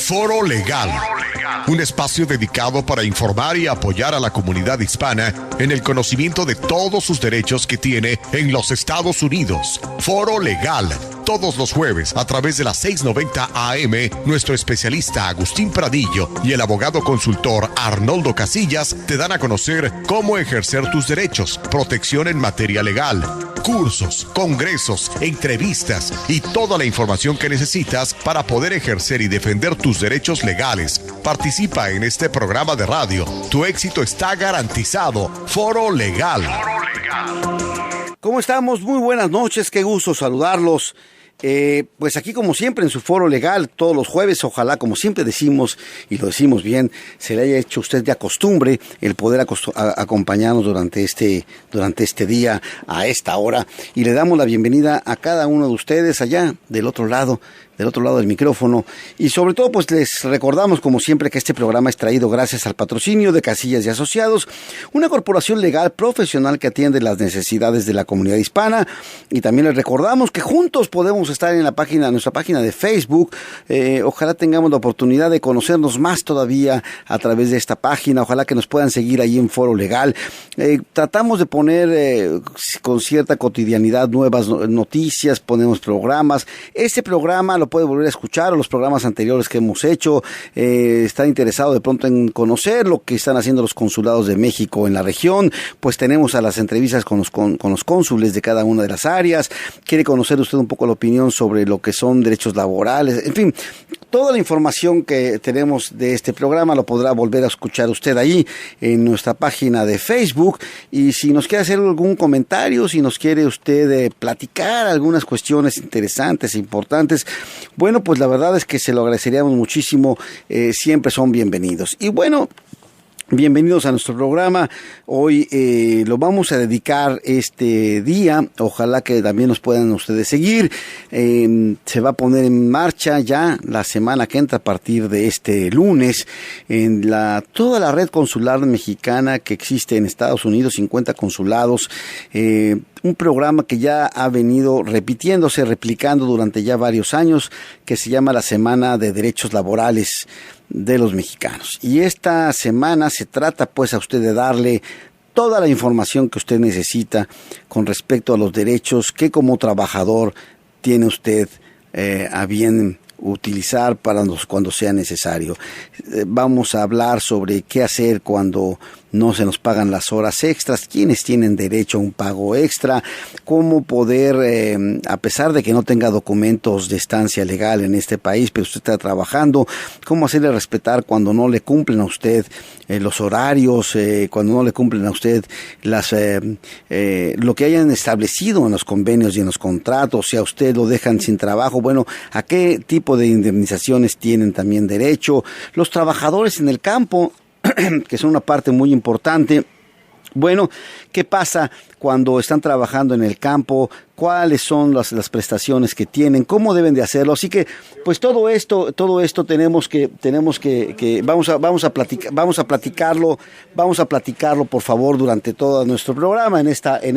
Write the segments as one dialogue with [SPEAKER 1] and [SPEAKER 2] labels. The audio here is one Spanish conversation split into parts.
[SPEAKER 1] Foro Legal, un espacio dedicado para informar y apoyar a la comunidad hispana en el conocimiento de todos sus derechos que tiene en los Estados Unidos. Foro Legal, todos los jueves a través de las 6:90 AM, nuestro especialista Agustín Pradillo y el abogado consultor Arnoldo Casillas te dan a conocer cómo ejercer tus derechos, protección en materia legal, cursos, congresos, entrevistas y toda la información que necesitas para poder ejercer y defender tus derechos legales. Participa en este programa de radio. Tu éxito está garantizado. Foro Legal.
[SPEAKER 2] ¿Cómo estamos? Muy buenas noches, qué gusto saludarlos. Pues aquí como siempre en su Foro Legal, todos los jueves, ojalá como siempre decimos, y lo decimos bien, se le haya hecho a usted de costumbre el poder acompañarnos durante este día, a esta hora, y le damos la bienvenida a cada uno de ustedes allá del otro lado del micrófono, y sobre todo pues les recordamos como siempre que este programa es traído gracias al patrocinio de Casillas y Asociados, una corporación legal profesional que atiende las necesidades de la comunidad hispana, y también les recordamos que juntos podemos estar en nuestra página de Facebook. Ojalá tengamos la oportunidad de conocernos más todavía a través de esta página, ojalá que nos puedan seguir ahí en Foro Legal. Tratamos de poner con cierta cotidianidad nuevas noticias, ponemos programas. Este programa lo puede volver a escuchar, o los programas anteriores que hemos hecho. Está interesado de pronto en conocer lo que están haciendo los consulados de México en la región, pues tenemos a las entrevistas con los cónsules de cada una de las áreas. Quiere conocer usted un poco la opinión sobre lo que son derechos laborales, en fin, toda la información que tenemos de este programa lo podrá volver a escuchar usted ahí en nuestra página de Facebook. Y si nos quiere hacer algún comentario, si nos quiere usted platicar algunas cuestiones interesantes e importantes, bueno, pues la verdad es que se lo agradeceríamos muchísimo. Siempre son bienvenidos. Y bueno, bienvenidos a nuestro programa. Hoy lo vamos a dedicar este día. Ojalá que también nos puedan ustedes seguir. Se va a poner en marcha ya la semana que entra a partir de este lunes en toda la red consular mexicana que existe en Estados Unidos, 50 consulados. Un programa que ya ha venido replicando durante ya varios años, que se llama la Semana de Derechos Laborales de los Mexicanos. Y esta semana se trata pues a usted de darle toda la información que usted necesita con respecto a los derechos que como trabajador tiene usted a bien utilizar cuando sea necesario. Vamos a hablar sobre qué hacer cuando no se nos pagan las horas extras, quiénes tienen derecho a un pago extra, cómo poder, a pesar de que no tenga documentos de estancia legal en este país, pero usted está trabajando, cómo hacerle respetar cuando no le cumplen a usted los horarios, cuando no le cumplen a usted lo que hayan establecido en los convenios y en los contratos, si a usted lo dejan sin trabajo, bueno, a qué tipo de indemnizaciones tienen también derecho, los trabajadores en el campo, que son una parte muy importante. Bueno, ¿qué pasa cuando están trabajando en el campo? ¿Cuáles son las prestaciones que tienen? ¿Cómo deben de hacerlo? Así que, pues todo esto tenemos que vamos a platicarlo, por favor, durante todo nuestro programa en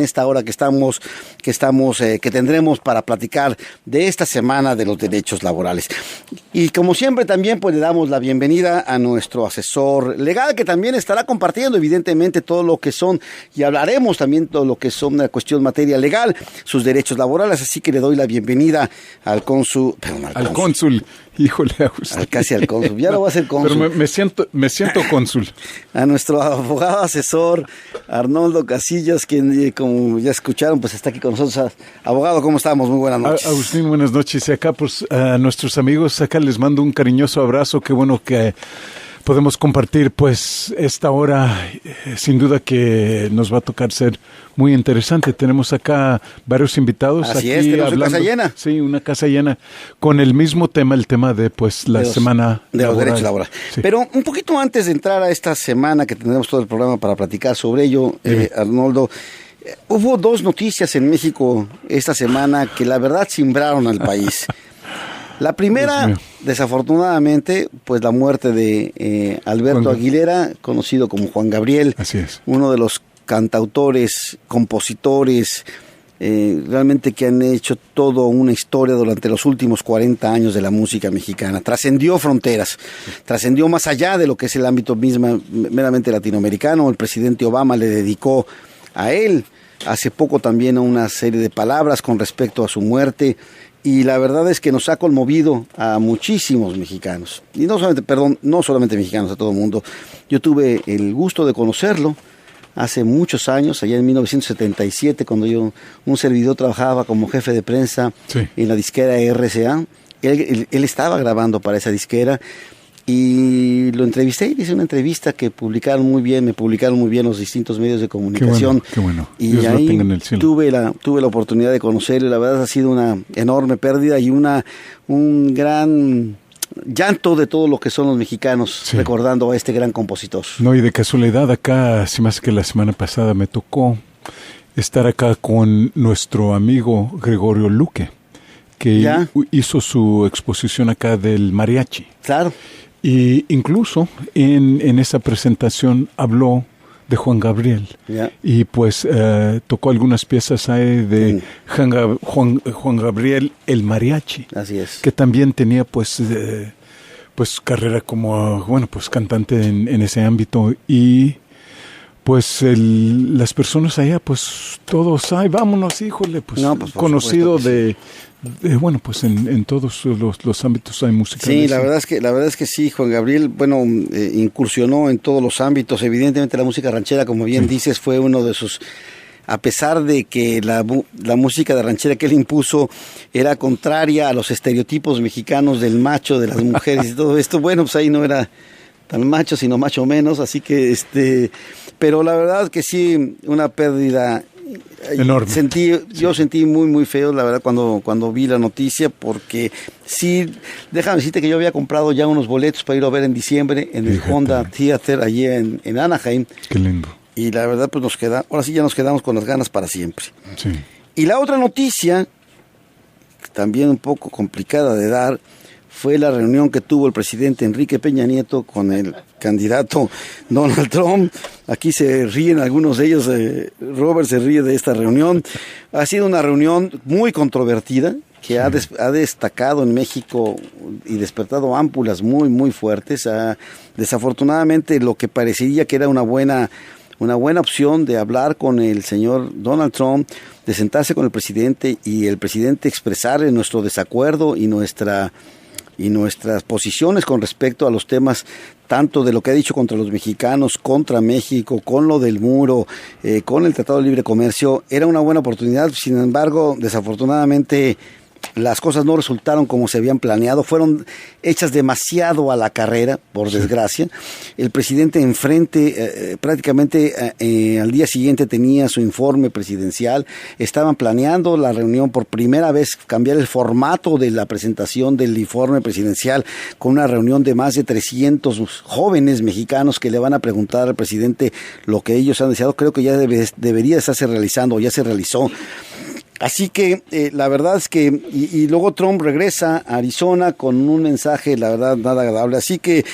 [SPEAKER 2] esta hora que tendremos para platicar de esta semana de los derechos laborales. Y como siempre también pues le damos la bienvenida a nuestro asesor legal, que también estará compartiendo evidentemente todo lo que son, y hablaremos también todo lo que son una cuestión materia legal, sus derechos laborales, así que le doy la bienvenida al cónsul.
[SPEAKER 3] Al cónsul, híjole, Agustín.
[SPEAKER 2] Casi al cónsul, ya lo va a ser cónsul.
[SPEAKER 3] Pero me siento cónsul.
[SPEAKER 2] A nuestro abogado asesor Arnoldo Casillas, quien como ya escucharon, pues está aquí con nosotros. Abogado, ¿cómo estamos? Muy buenas noches.
[SPEAKER 3] Agustín, buenas noches. Y acá, pues, a nuestros amigos, acá les mando un cariñoso abrazo. Qué bueno que podemos compartir pues esta hora, sin duda que nos va a tocar ser muy interesante. Tenemos acá varios invitados.
[SPEAKER 2] Así
[SPEAKER 3] aquí
[SPEAKER 2] es, tenemos una casa llena.
[SPEAKER 3] Sí, una casa llena con el mismo tema, el tema de pues la semana
[SPEAKER 2] de los derechos laborales.
[SPEAKER 3] Sí.
[SPEAKER 2] Pero un poquito antes de entrar a esta semana, que tendremos todo el programa para platicar sobre ello, Arnoldo, hubo dos noticias en México esta semana que la verdad cimbraron al país. La primera, desafortunadamente, pues la muerte de Alberto Aguilera, conocido como Juan Gabriel.
[SPEAKER 3] Así es.
[SPEAKER 2] Uno de los cantautores, compositores, realmente que han hecho toda una historia durante los últimos 40 años de la música mexicana. Trascendió fronteras, trascendió más allá de lo que es el ámbito mismo, meramente latinoamericano. El presidente Obama le dedicó a él hace poco también una serie de palabras con respecto a su muerte, y la verdad es que nos ha conmovido a muchísimos mexicanos, y no solamente mexicanos, a todo el mundo. Yo tuve el gusto de conocerlo hace muchos años, allá en 1977, cuando un servidor trabajaba como jefe de prensa en la disquera RCA. Él estaba grabando para esa disquera y lo entrevisté, hice una entrevista que me publicaron muy bien los distintos medios de comunicación.
[SPEAKER 3] Qué bueno.
[SPEAKER 2] Y
[SPEAKER 3] Dios
[SPEAKER 2] ahí
[SPEAKER 3] lo tenga en el cielo.
[SPEAKER 2] tuve la oportunidad de conocerlo, y la verdad ha sido una enorme pérdida y un gran llanto de todo lo que son los mexicanos, recordando a este gran compositor.
[SPEAKER 3] No, y de casualidad acá, si más que la semana pasada me tocó estar acá con nuestro amigo Gregorio Luque, que hizo su exposición acá del mariachi.
[SPEAKER 2] Claro.
[SPEAKER 3] Y incluso en esa presentación habló de Juan Gabriel. Y pues tocó algunas piezas ahí de Juan Gabriel el mariachi.
[SPEAKER 2] Así es.
[SPEAKER 3] Que también tenía pues carrera como pues cantante en ese ámbito. Y pues las personas allá pues todos, vámonos, híjole, pues, conocido pues en todos los ámbitos hay música.
[SPEAKER 2] Sí, la verdad es que sí, Juan Gabriel, incursionó en todos los ámbitos. Evidentemente la música ranchera, como bien dices, fue uno de sus, a pesar de que la música de ranchera que él impuso era contraria a los estereotipos mexicanos del macho, de las mujeres y todo esto, pues ahí no era tan macho, sino macho menos, así que pero la verdad que sí, una pérdida
[SPEAKER 3] enorme.
[SPEAKER 2] Yo sentí muy muy feo, la verdad, cuando vi la noticia, porque sí, déjame decirte que yo había comprado ya unos boletos para ir a ver en diciembre en el Honda Theater allí en Anaheim.
[SPEAKER 3] Qué lindo.
[SPEAKER 2] Y la verdad pues ahora sí ya nos quedamos con las ganas para siempre.
[SPEAKER 3] Sí.
[SPEAKER 2] Y la otra noticia, también un poco complicada de dar, fue la reunión que tuvo el presidente Enrique Peña Nieto con el candidato Donald Trump. Aquí se ríen algunos de ellos, Robert se ríe de esta reunión. Ha sido una reunión muy controvertida, que ha destacado en México y despertado ámpulas muy, muy fuertes. Desafortunadamente, lo que parecería que era una buena opción de hablar con el señor Donald Trump, de sentarse con el presidente y el presidente expresar nuestro desacuerdo y nuestras posiciones con respecto a los temas, tanto de lo que ha dicho contra los mexicanos, contra México, con lo del muro, con el Tratado de Libre Comercio. Era una buena oportunidad. Sin embargo, desafortunadamente las cosas no resultaron como se habían planeado, fueron hechas demasiado a la carrera, por desgracia. El presidente prácticamente al día siguiente tenía su informe presidencial, estaban planeando la reunión por primera vez, cambiar el formato de la presentación del informe presidencial con una reunión de más de 300 jóvenes mexicanos que le van a preguntar al presidente lo que ellos han deseado. Creo que ya debería estarse realizando, o ya se realizó. Así que la verdad es que, y luego Trump regresa a Arizona con un mensaje, la verdad, nada agradable. Así que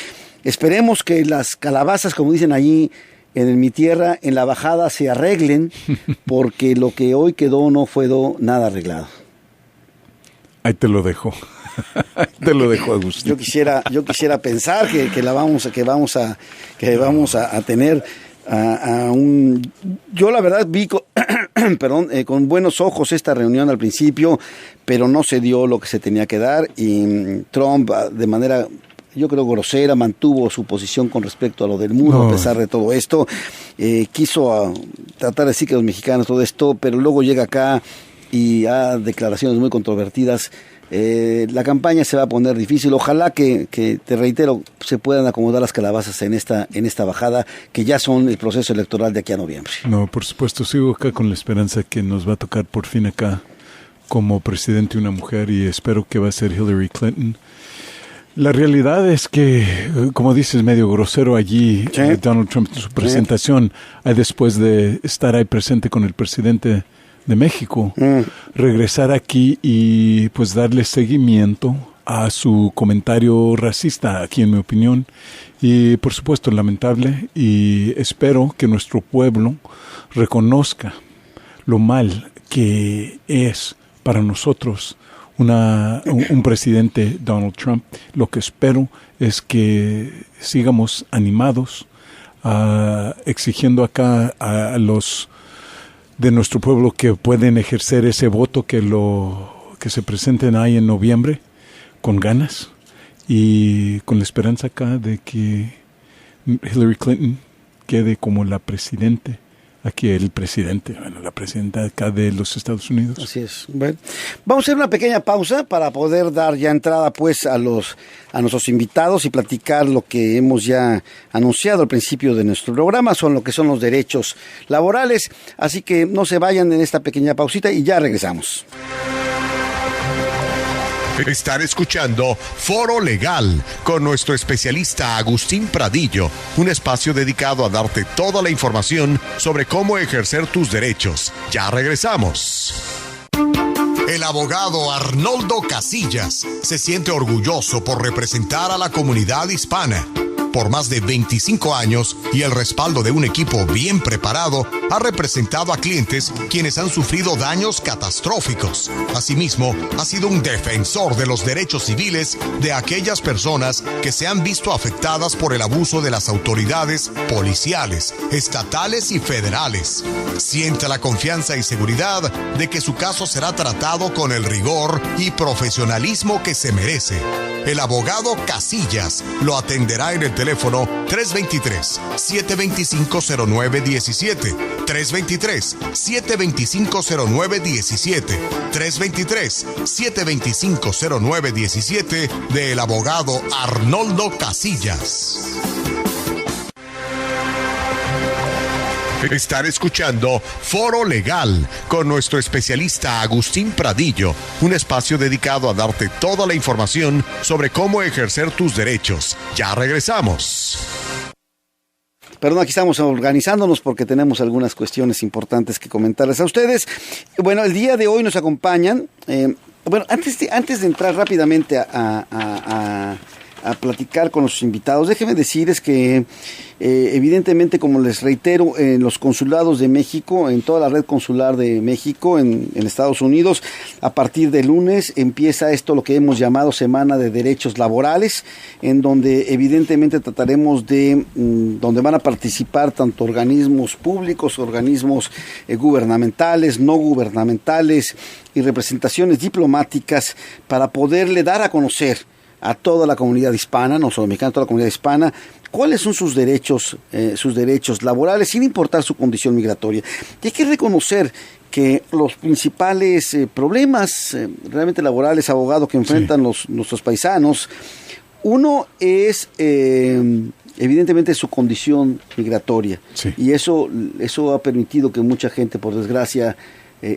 [SPEAKER 2] esperemos que las calabazas, como dicen allí en mi tierra, en la bajada se arreglen, porque lo que hoy quedó no fue nada arreglado.
[SPEAKER 3] Ahí te lo dejo. Te lo dejo, Agustín.
[SPEAKER 2] Yo quisiera pensar que vamos a tener yo la verdad vi con buenos ojos esta reunión al principio, pero no se dio lo que se tenía que dar, y Trump de manera, yo creo, grosera, mantuvo su posición con respecto a lo del muro. A pesar de todo esto, quiso tratar de decir que los mexicanos todo esto, pero luego llega acá y ha declaraciones muy controvertidas. La campaña se va a poner difícil. Ojalá que te reitero, se puedan acomodar las calabazas en esta bajada, que ya son el proceso electoral de aquí a noviembre.
[SPEAKER 3] No, por supuesto, sigo acá con la esperanza que nos va a tocar por fin acá como presidente una mujer, y espero que va a ser Hillary Clinton. La realidad es que, como dices, medio grosero allí, Donald Trump en su presentación, después de estar ahí presente con el presidente de México, regresar aquí y pues darle seguimiento a su comentario racista, aquí en mi opinión, y por supuesto lamentable, y espero que nuestro pueblo reconozca lo mal que es para nosotros un presidente Donald Trump. Lo que espero es que sigamos animados, exigiendo acá a los de nuestro pueblo que pueden ejercer ese voto, que se presenten ahí en noviembre con ganas y con la esperanza acá de que Hillary Clinton quede como la presidenta acá de los Estados Unidos.
[SPEAKER 2] Así es. Bueno, vamos a hacer una pequeña pausa para poder dar ya entrada pues a nuestros invitados y platicar lo que hemos ya anunciado al principio de nuestro programa, son lo que son los derechos laborales. Así que no se vayan en esta pequeña pausita y ya regresamos.
[SPEAKER 1] Están escuchando Foro Legal con nuestro especialista Agustín Pradillo, un espacio dedicado a darte toda la información sobre cómo ejercer tus derechos. Ya regresamos. El abogado Arnoldo Casillas se siente orgulloso por representar a la comunidad hispana. Por más de 25 años y el respaldo de un equipo bien preparado, ha representado a clientes quienes han sufrido daños catastróficos. Asimismo, ha sido un defensor de los derechos civiles de aquellas personas que se han visto afectadas por el abuso de las autoridades policiales, estatales y federales. Siente la confianza y seguridad de que su caso será tratado con el rigor y profesionalismo que se merece. El abogado Casillas lo atenderá en el teléfono 323-725-0917, 323-725-0917, 323-725-0917 del abogado Arnoldo Casillas. Están escuchando Foro Legal con nuestro especialista Agustín Pradillo, un espacio dedicado a darte toda la información sobre cómo ejercer tus derechos. Ya regresamos.
[SPEAKER 2] Perdón, aquí estamos organizándonos porque tenemos algunas cuestiones importantes que comentarles a ustedes. Bueno, el día de hoy nos acompañan. Antes de entrar rápidamente a platicar con los invitados, déjenme decirles que evidentemente, como les reitero, en los consulados de México, en toda la red consular de México, en Estados Unidos, a partir de lunes empieza esto, lo que hemos llamado Semana de Derechos Laborales, en donde evidentemente trataremos donde van a participar tanto organismos públicos, organismos gubernamentales, no gubernamentales y representaciones diplomáticas para poderle dar a conocer a toda la comunidad hispana, no solo mexicana, toda la comunidad hispana, cuáles son sus derechos laborales, sin importar su condición migratoria. Y hay que reconocer que los principales problemas realmente laborales, abogado, que enfrentan nuestros paisanos, uno es evidentemente su condición migratoria. Sí. Y eso ha permitido que mucha gente, por desgracia,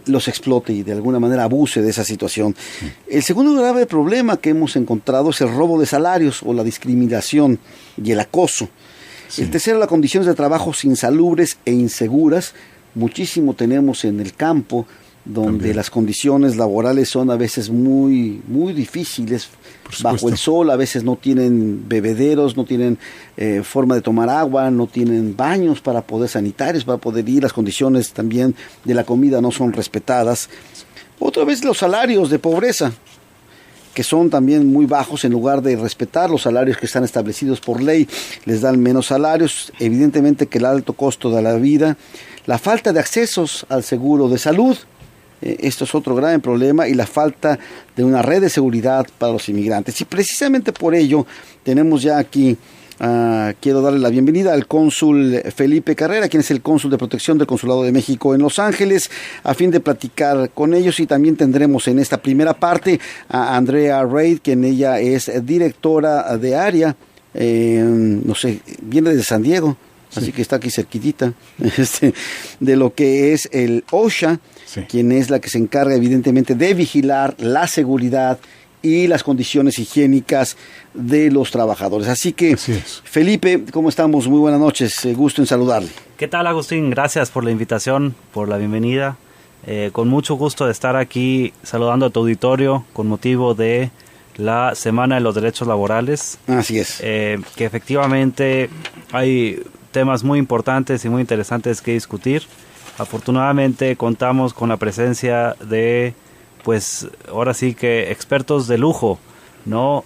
[SPEAKER 2] los explote y de alguna manera abuse de esa situación. Sí. El segundo grave problema que hemos encontrado es el robo de salarios o la discriminación y el acoso. Sí. El tercero, las condiciones de trabajo insalubres e inseguras. Muchísimo tenemos en el campo, donde también las condiciones laborales son a veces muy, muy difíciles, bajo el sol, a veces no tienen bebederos, no tienen forma de tomar agua, no tienen baños sanitarios para poder ir, las condiciones también de la comida no son respetadas. Otra vez los salarios de pobreza, que son también muy bajos, en lugar de respetar los salarios que están establecidos por ley, les dan menos salarios. Evidentemente que el alto costo de la vida, la falta de accesos al seguro de salud, esto es otro gran problema, y la falta de una red de seguridad para los inmigrantes. Y precisamente por ello tenemos ya aquí, quiero darle la bienvenida al cónsul Felipe Carrera, quien es el cónsul de protección del Consulado de México en Los Ángeles, a fin de platicar con ellos. Y también tendremos en esta primera parte a Andrea Reid, quien ella es directora de área, no sé, viene de San Diego, sí, así que está aquí cerquitita, de lo que es el OSHA, sí, quien es la que se encarga evidentemente de vigilar la seguridad y las condiciones higiénicas de los trabajadores. Así que, Felipe, ¿cómo estamos? Muy buenas noches, gusto en saludarle.
[SPEAKER 4] ¿Qué tal, Agustín? Gracias por la invitación, por la bienvenida. Con mucho gusto de estar aquí saludando a tu auditorio con motivo de la Semana de los Derechos Laborales.
[SPEAKER 2] Así es.
[SPEAKER 4] Que efectivamente hay temas muy importantes y muy interesantes que discutir. Afortunadamente contamos con la presencia de, pues ahora sí que expertos de lujo, ¿no?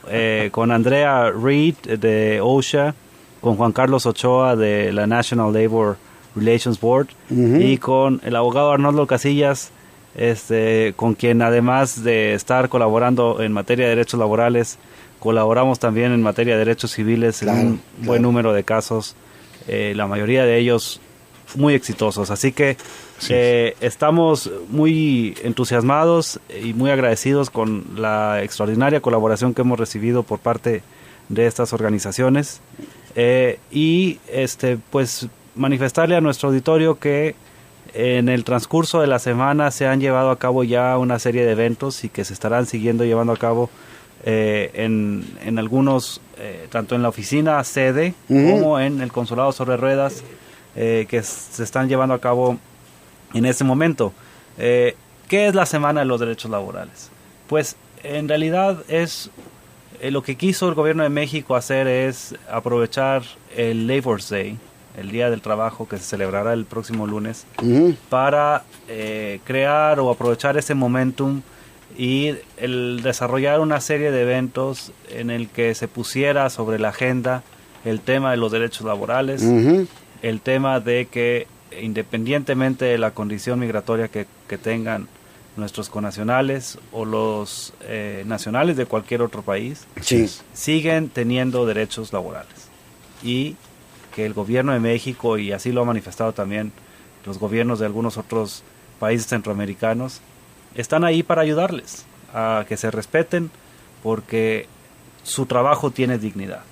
[SPEAKER 4] Con Andrea Reed de OSHA, con Juan Carlos Ochoa de la National Labor Relations Board y con el abogado Arnoldo Casillas, con quien además de estar colaborando en materia de derechos laborales, colaboramos también en materia de derechos civiles en un buen número de casos, la mayoría de ellos muy exitosos. Así que estamos muy entusiasmados y muy agradecidos con la extraordinaria colaboración que hemos recibido por parte de estas organizaciones y pues manifestarle a nuestro auditorio que en el transcurso de la semana se han llevado a cabo ya una serie de eventos y que se estarán siguiendo llevando a cabo en algunos, tanto en la oficina sede como en el consulado sobre ruedas que se están llevando a cabo en este momento. ¿Qué es la Semana de los Derechos Laborales? Pues en realidad es lo que quiso el gobierno de México hacer es aprovechar el Labor Day, el Día del Trabajo que se celebrará el próximo lunes, para crear o aprovechar ese momentum y el desarrollar una serie de eventos en el que se pusiera sobre la agenda el tema de los derechos laborales, el tema de que independientemente de la condición migratoria que tengan nuestros connacionales o los nacionales de cualquier otro país, siguen teniendo derechos laborales. Y que el gobierno de México, y así lo ha manifestado también los gobiernos de algunos otros países centroamericanos, están ahí para ayudarles a que se respeten porque su trabajo tiene dignidad.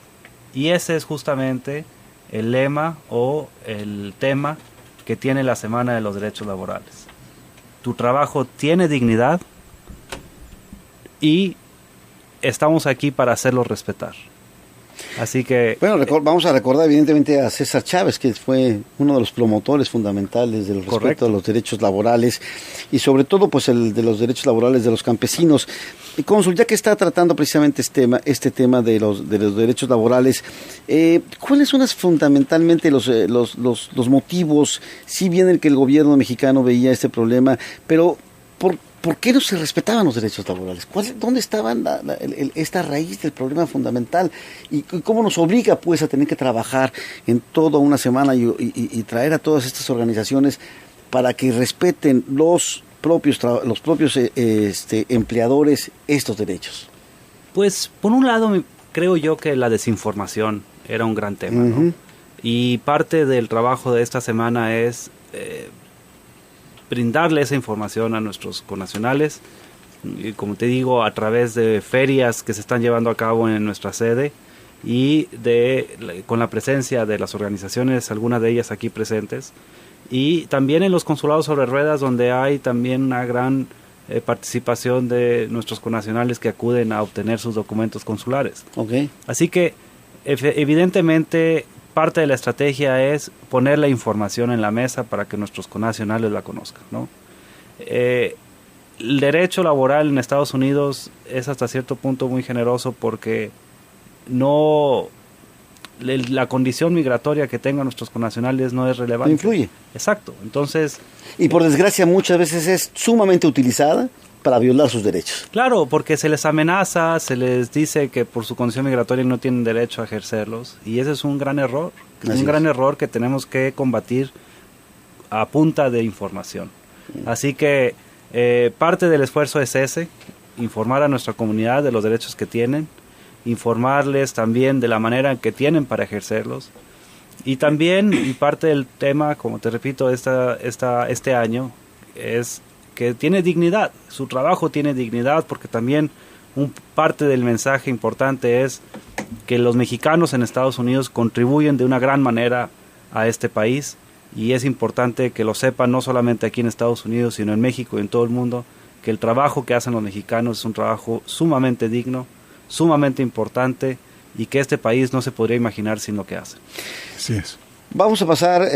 [SPEAKER 4] Y ese es justamente el lema o el tema que tiene la Semana de los Derechos Laborales. Tu trabajo tiene dignidad y estamos aquí para hacerlo respetar. Así que... Bueno,
[SPEAKER 2] vamos a recordar evidentemente a César Chávez, que fue uno de los promotores fundamentales del respeto a los derechos laborales y sobre todo pues el de los derechos laborales de los campesinos. Y Cónsul, ya que está tratando precisamente este tema de los derechos laborales, ¿cuáles son fundamentalmente los motivos, si bien el que el gobierno mexicano veía este problema, pero ¿por qué no se respetaban los derechos laborales? ¿Dónde estaba esta raíz del problema fundamental? ¿Y cómo nos obliga pues a tener que trabajar en toda una semana y traer a todas estas organizaciones para que respeten los propios empleadores estos derechos?
[SPEAKER 4] Pues por un lado creo yo que la desinformación era un gran tema, ¿no? Y parte del trabajo de esta semana es brindarle esa información a nuestros connacionales, y como te digo, a través de ferias que se están llevando a cabo en nuestra sede y con la presencia de las organizaciones, algunas de ellas aquí presentes, y también en los consulados sobre ruedas, donde hay también una gran participación de nuestros connacionales que acuden a obtener sus documentos consulares. Así que evidentemente parte de la estrategia es poner la información en la mesa para que nuestros connacionales la conozcan, ¿no? El derecho laboral en Estados Unidos es hasta cierto punto muy generoso porque la condición migratoria que tengan nuestros connacionales no es relevante.
[SPEAKER 2] No influye.
[SPEAKER 4] Exacto. Entonces...
[SPEAKER 2] Y por desgracia muchas veces es sumamente utilizada para violar sus derechos.
[SPEAKER 4] Claro, porque se les amenaza, se les dice que por su condición migratoria no tienen derecho a ejercerlos, y ese es un gran error, gran error que tenemos que combatir a punta de información. Así que parte del esfuerzo es ese, informar a nuestra comunidad de los derechos que tienen, informarles también de la manera en que tienen para ejercerlos, y también, y parte del tema, como te repito, este año, es que tiene dignidad, su trabajo tiene dignidad, porque también parte del mensaje importante es que los mexicanos en Estados Unidos contribuyen de una gran manera a este país, y es importante que lo sepan no solamente aquí en Estados Unidos, sino en México y en todo el mundo, que el trabajo que hacen los mexicanos es un trabajo sumamente digno, sumamente importante, y que este país no se podría imaginar sin lo que hacen.
[SPEAKER 3] Así es.
[SPEAKER 2] Vamos a pasar,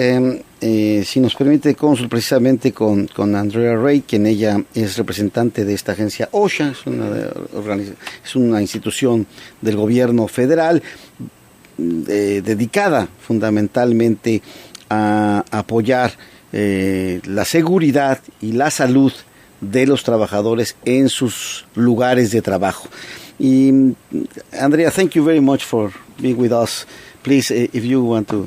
[SPEAKER 2] si nos permite, Cónsul, precisamente con Andrea Reid, quien ella es representante de esta agencia OSHA, es una institución del gobierno federal dedicada fundamentalmente a apoyar la seguridad y la salud de los trabajadores en sus lugares de trabajo. Y Andrea, thank you very much for being with us. Please, if you want to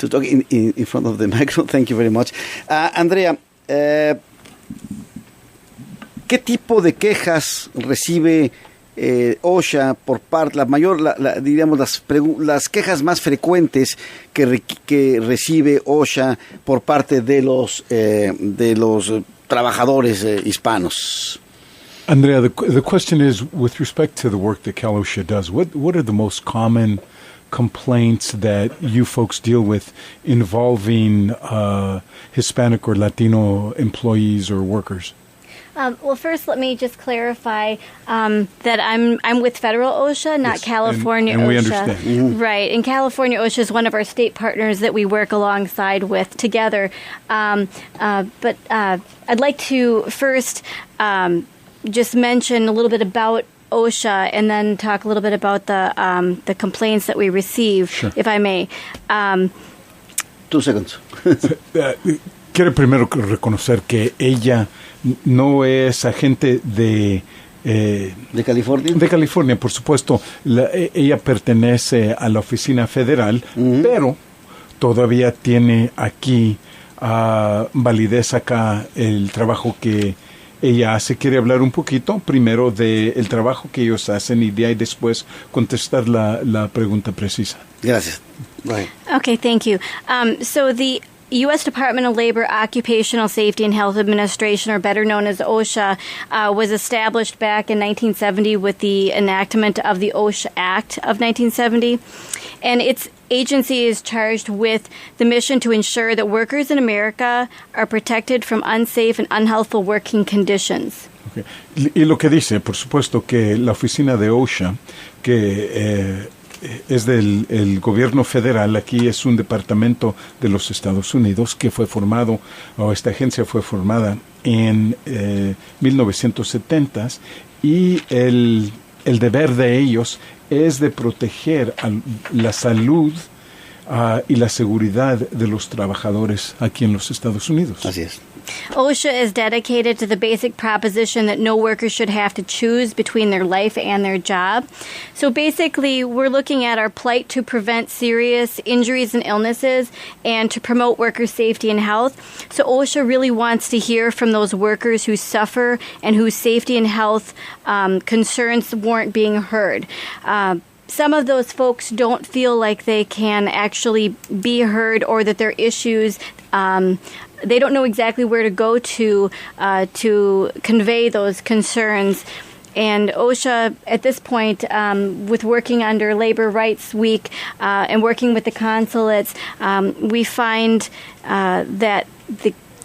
[SPEAKER 2] talk in front of the microphone, thank you very much. Andrea, ¿qué tipo de quejas recibe OSHA por parte, diríamos las quejas más frecuentes que recibe OSHA por parte de los trabajadores hispanos?
[SPEAKER 3] Andrea, the question is, with respect to the work that Cal OSHA does, what are the most common complaints that you folks deal with involving Hispanic or Latino employees or workers?
[SPEAKER 5] Well, first, let me just clarify that I'm with federal OSHA, not California
[SPEAKER 3] and
[SPEAKER 5] OSHA.
[SPEAKER 3] We understand. Mm-hmm.
[SPEAKER 5] Right, and California OSHA is one of our state partners that we work alongside with together. But I'd like to first just mention a little bit about OSHA and then talk a little bit about the complaints that we receive,
[SPEAKER 3] sure,
[SPEAKER 5] if I may.
[SPEAKER 2] 2 seconds.
[SPEAKER 3] Quiero primero reconocer que ella no es agente de
[SPEAKER 2] California.
[SPEAKER 3] De California, por supuesto. Ella pertenece a la oficina federal, pero todavía tiene aquí validez acá el trabajo que ella hace. Quiere hablar un poquito primero del trabajo que ellos hacen y de ahí después contestar la pregunta precisa.
[SPEAKER 2] Gracias. Right.
[SPEAKER 5] Okay, thank you. So the U.S. Department of Labor Occupational Safety and Health Administration, or better known as OSHA, was established back in 1970 with the enactment of the OSHA Act of 1970. And its agency is charged with the mission to ensure that workers in America are protected from unsafe and unhealthful working conditions.
[SPEAKER 3] Okay. Y lo que dice, por supuesto, que la oficina de OSHA, que es del gobierno federal, aquí es un departamento de los Estados Unidos que fue formado, o esta agencia fue formada en 1970 y el deber de ellos es de proteger la salud y la seguridad de los trabajadores aquí en los Estados Unidos.
[SPEAKER 2] Así es.
[SPEAKER 5] OSHA is dedicated to the basic proposition that no worker should have to choose between their life and their job. So basically, we're looking at our plight to prevent serious injuries and illnesses and to promote worker safety and health. So OSHA really wants to hear from those workers who suffer and whose safety and health concerns weren't being heard. Some of those folks don't feel like they can actually be heard or that their issues they don't know exactly where to go to convey those concerns. And OSHA, at this point, with working under Labor Rights Week and working with the consulates, we find that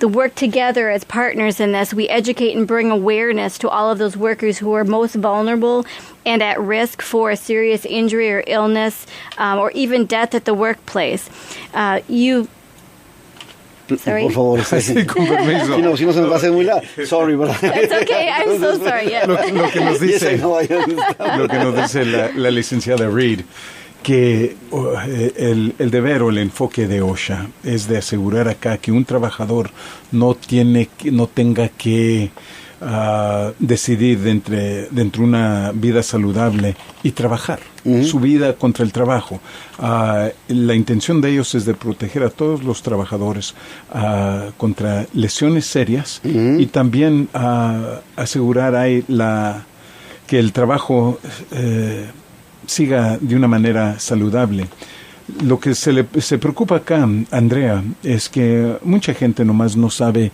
[SPEAKER 5] the work together as partners in this, we educate and bring awareness to all of those workers who are most vulnerable and at risk for a serious injury or illness or even death at the workplace. Sorry.
[SPEAKER 2] Por favor,
[SPEAKER 3] sí, con permiso.
[SPEAKER 2] Si no se nos va a hacer muy largo. Sorry, ¿verdad?
[SPEAKER 5] It's okay, I'm so sorry. Yeah.
[SPEAKER 3] Lo que nos dice la licenciada Reed, que el deber o el enfoque de OSHA es de asegurar acá que un trabajador no tenga que decidir de entre una vida saludable y trabajar, su vida contra el trabajo. La intención de ellos es de proteger a todos los trabajadores contra lesiones serias y también asegurar que el trabajo siga de una manera saludable. Lo que se preocupa acá, Andrea, es que mucha gente nomás no sabe,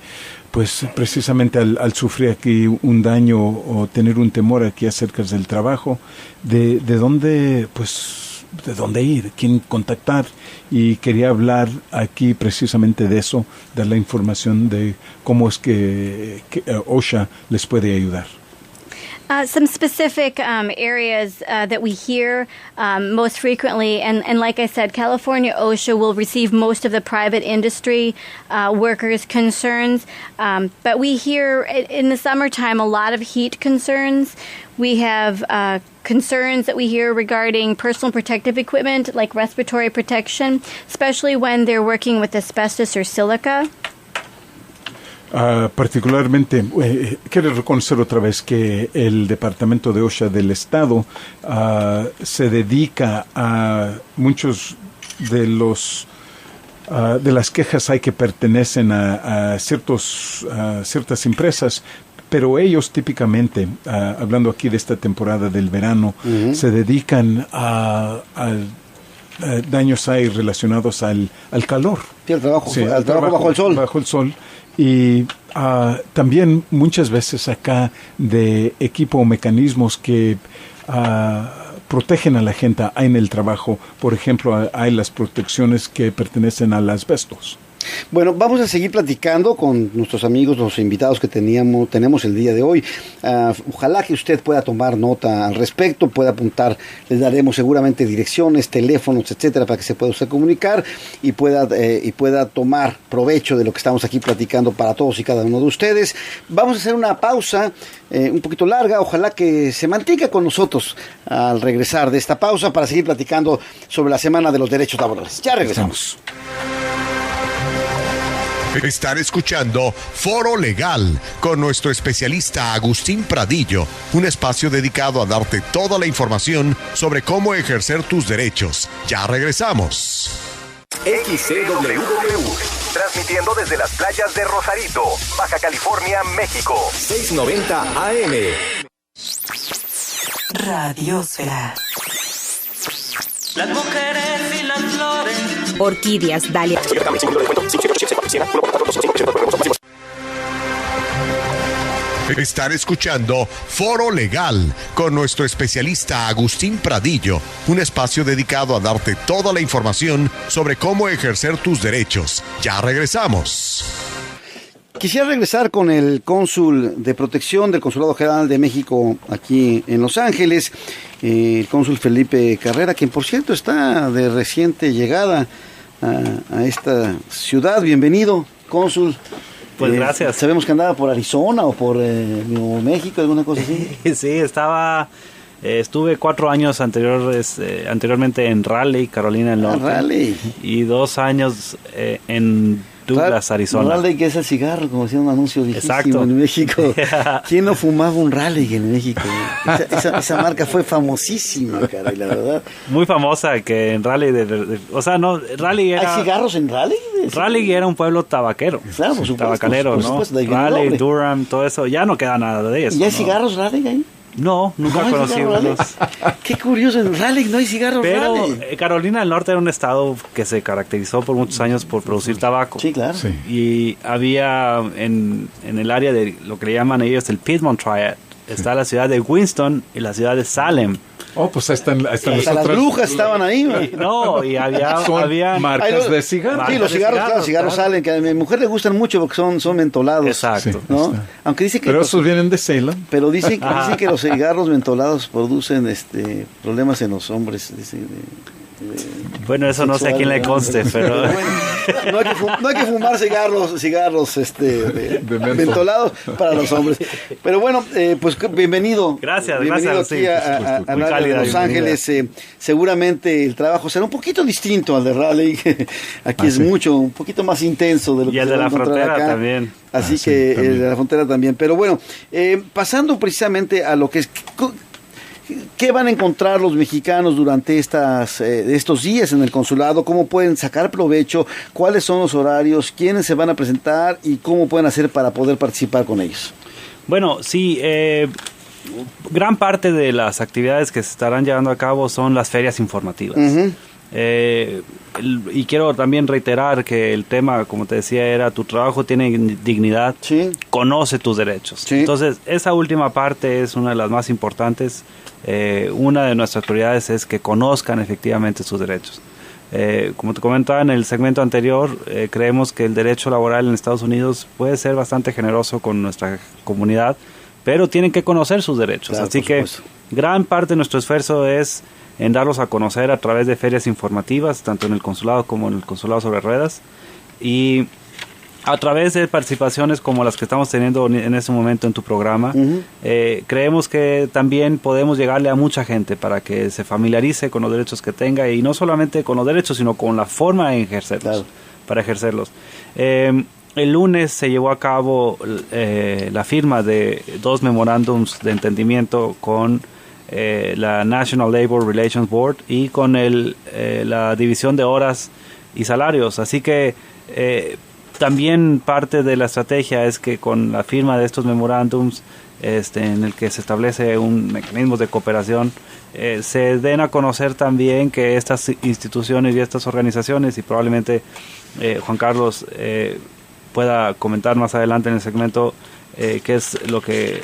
[SPEAKER 3] pues precisamente al sufrir aquí un daño o tener un temor aquí acerca del trabajo, de dónde ir, quién contactar, y quería hablar aquí precisamente de eso, dar la información de cómo es que OSHA les puede ayudar.
[SPEAKER 5] Some specific areas that we hear most frequently, and like I said, California OSHA will receive most of the private industry workers' concerns, but we hear in the summertime a lot of heat concerns. We have concerns that we hear regarding personal protective equipment like respiratory protection, especially when they're working with asbestos or silica.
[SPEAKER 3] Particularmente, quiero reconocer otra vez que el Departamento de OSHA del Estado se dedica a muchos de los de las quejas hay que pertenecen a ciertas empresas, pero ellos típicamente, hablando aquí de esta temporada del verano, se dedican a daños hay relacionados al calor.
[SPEAKER 2] Sí, al trabajo bajo el sol.
[SPEAKER 3] Bajo el sol. Y también muchas veces acá de equipo o mecanismos que protegen a la gente en el trabajo. Por ejemplo, hay las protecciones que pertenecen al asbestos.
[SPEAKER 2] Bueno, vamos a seguir platicando con nuestros amigos, los invitados que tenemos el día de hoy. Ojalá que usted pueda tomar nota al respecto, pueda apuntar, les daremos seguramente direcciones, teléfonos, etcétera, para que se pueda usted comunicar y pueda tomar provecho de lo que estamos aquí platicando para todos y cada uno de ustedes. Vamos a hacer una pausa un poquito larga, ojalá que se mantenga con nosotros al regresar de esta pausa para seguir platicando sobre la Semana de los Derechos Laborales. Ya regresamos.
[SPEAKER 1] Están escuchando Foro Legal con nuestro especialista Agustín Pradillo, un espacio dedicado a darte toda la información sobre cómo ejercer tus derechos. Ya regresamos.
[SPEAKER 6] XCWW, transmitiendo desde las playas de Rosarito, Baja California, México. 690 AM.
[SPEAKER 7] Radiosfera.
[SPEAKER 8] Las mujeres y las flores.
[SPEAKER 7] Orquídeas, Dalia.
[SPEAKER 1] Están escuchando Foro Legal con nuestro especialista Agustín Pradillo, un espacio dedicado a darte toda la información sobre cómo ejercer tus derechos. Ya regresamos.
[SPEAKER 2] Quisiera regresar con el cónsul de protección del Consulado General de México aquí en Los Ángeles, el cónsul Felipe Carrera, quien por cierto está de reciente llegada a esta ciudad. Bienvenido, cónsul.
[SPEAKER 4] Pues gracias.
[SPEAKER 2] Sabemos que andaba por Arizona o por Nuevo México, alguna cosa así.
[SPEAKER 4] Sí, estuve 4 años anteriormente en Raleigh, Carolina del Norte.
[SPEAKER 2] Raleigh.
[SPEAKER 4] Y 2 años en Douglas, Arizona.
[SPEAKER 2] Raleigh, que es el cigarro, como decía un anuncio viejísimo.
[SPEAKER 4] Exacto.
[SPEAKER 2] En México. ¿Quién no fumaba un Raleigh en México? Esa marca fue famosísima, caray, la verdad.
[SPEAKER 4] Muy famosa, que en Raleigh, Raleigh era...
[SPEAKER 2] ¿Hay cigarros en Raleigh?
[SPEAKER 4] Raleigh era un pueblo tabaquero.
[SPEAKER 2] Claro, por supuesto.
[SPEAKER 4] Tabacalero,
[SPEAKER 2] por
[SPEAKER 4] ¿no?
[SPEAKER 2] supuesto,
[SPEAKER 4] Raleigh, Durham, todo eso. Ya no queda nada de eso.
[SPEAKER 2] ¿Y hay
[SPEAKER 4] ¿no?
[SPEAKER 2] cigarros Raleigh ahí?
[SPEAKER 4] No, nunca conocí unos.
[SPEAKER 2] Qué curioso, en Raleigh no hay cigarros Raleigh.
[SPEAKER 4] Pero Carolina del Norte era un estado que se caracterizó por muchos años por producir tabaco.
[SPEAKER 2] Sí, claro.
[SPEAKER 3] Sí.
[SPEAKER 4] Y había en el área de lo que le llaman ellos el Piedmont Triad, está la ciudad de Winston y la ciudad de Salem.
[SPEAKER 3] Oh, pues ahí están
[SPEAKER 2] Hasta
[SPEAKER 3] las
[SPEAKER 2] las
[SPEAKER 3] otras.
[SPEAKER 2] brujas estaban ahí, man.
[SPEAKER 4] No, y había
[SPEAKER 3] Marcas de cigarros.
[SPEAKER 2] Sí, los cigarros salen, que a mi mujer le gustan mucho porque son mentolados.
[SPEAKER 4] Exacto.
[SPEAKER 2] ¿No? Aunque dice que
[SPEAKER 3] Pero esos vienen de Salem.
[SPEAKER 2] pero dicen que los cigarros mentolados producen problemas en los hombres, dicen,
[SPEAKER 4] Bueno, eso no sé a quién le conste, pero...
[SPEAKER 2] Bueno, no hay que fumar cigarros mentolados para los hombres. Pero bueno, pues bienvenido.
[SPEAKER 4] Gracias,
[SPEAKER 2] bienvenido
[SPEAKER 4] gracias.
[SPEAKER 2] aquí
[SPEAKER 4] Sí,
[SPEAKER 2] a
[SPEAKER 4] muy
[SPEAKER 2] Los
[SPEAKER 4] cálida
[SPEAKER 2] Ángeles. Seguramente el trabajo será un poquito distinto al de Raleigh. Aquí es un poquito más intenso de lo
[SPEAKER 4] Y
[SPEAKER 2] que
[SPEAKER 4] el
[SPEAKER 2] se
[SPEAKER 4] de
[SPEAKER 2] va a
[SPEAKER 4] la
[SPEAKER 2] encontrar
[SPEAKER 4] frontera
[SPEAKER 2] acá.
[SPEAKER 4] también.
[SPEAKER 2] Así
[SPEAKER 3] sí,
[SPEAKER 2] que
[SPEAKER 3] también.
[SPEAKER 2] el de la frontera también. Pero bueno, pasando precisamente a lo que es... ¿Qué van a encontrar los mexicanos durante estos días en el consulado? ¿Cómo pueden sacar provecho? ¿Cuáles son los horarios? ¿Quiénes se van a presentar? ¿Y cómo pueden hacer para poder participar con ellos?
[SPEAKER 4] Bueno, sí, gran parte de las actividades que se estarán llevando a cabo son las ferias informativas.
[SPEAKER 2] Uh-huh.
[SPEAKER 4] Y quiero también reiterar que el tema, como te decía, era tu trabajo tiene dignidad,
[SPEAKER 2] Sí.
[SPEAKER 4] conoce tus derechos.
[SPEAKER 2] Sí.
[SPEAKER 4] Entonces, esa última parte es una de las más importantes. Una de nuestras prioridades es que conozcan efectivamente sus derechos. Como te comentaba en el segmento anterior, creemos que el derecho laboral en Estados Unidos puede ser bastante generoso con nuestra comunidad, pero tienen que conocer sus derechos.
[SPEAKER 2] Claro,
[SPEAKER 4] Así
[SPEAKER 2] por
[SPEAKER 4] que
[SPEAKER 2] supuesto.
[SPEAKER 4] gran parte de nuestro esfuerzo es en darlos a conocer a través de ferias informativas, tanto en el consulado como en el consulado sobre ruedas, y a través de participaciones como las que estamos teniendo en este momento en tu programa.
[SPEAKER 2] Uh-huh.
[SPEAKER 4] Creemos que también podemos llegarle a mucha gente para que se familiarice con los derechos que tenga, y no solamente con los derechos, sino con la forma de ejercerlos,
[SPEAKER 2] Claro.
[SPEAKER 4] para ejercerlos. el lunes se llevó a cabo la firma de 2 memorándums de entendimiento con la National Labor Relations Board y con la División de Horas y Salarios. Así que también parte de la estrategia es que con la firma de estos memorándums en el que se establece un mecanismo de cooperación, se den a conocer también que estas instituciones y estas organizaciones, y probablemente Juan Carlos pueda comentar más adelante en el segmento qué es lo que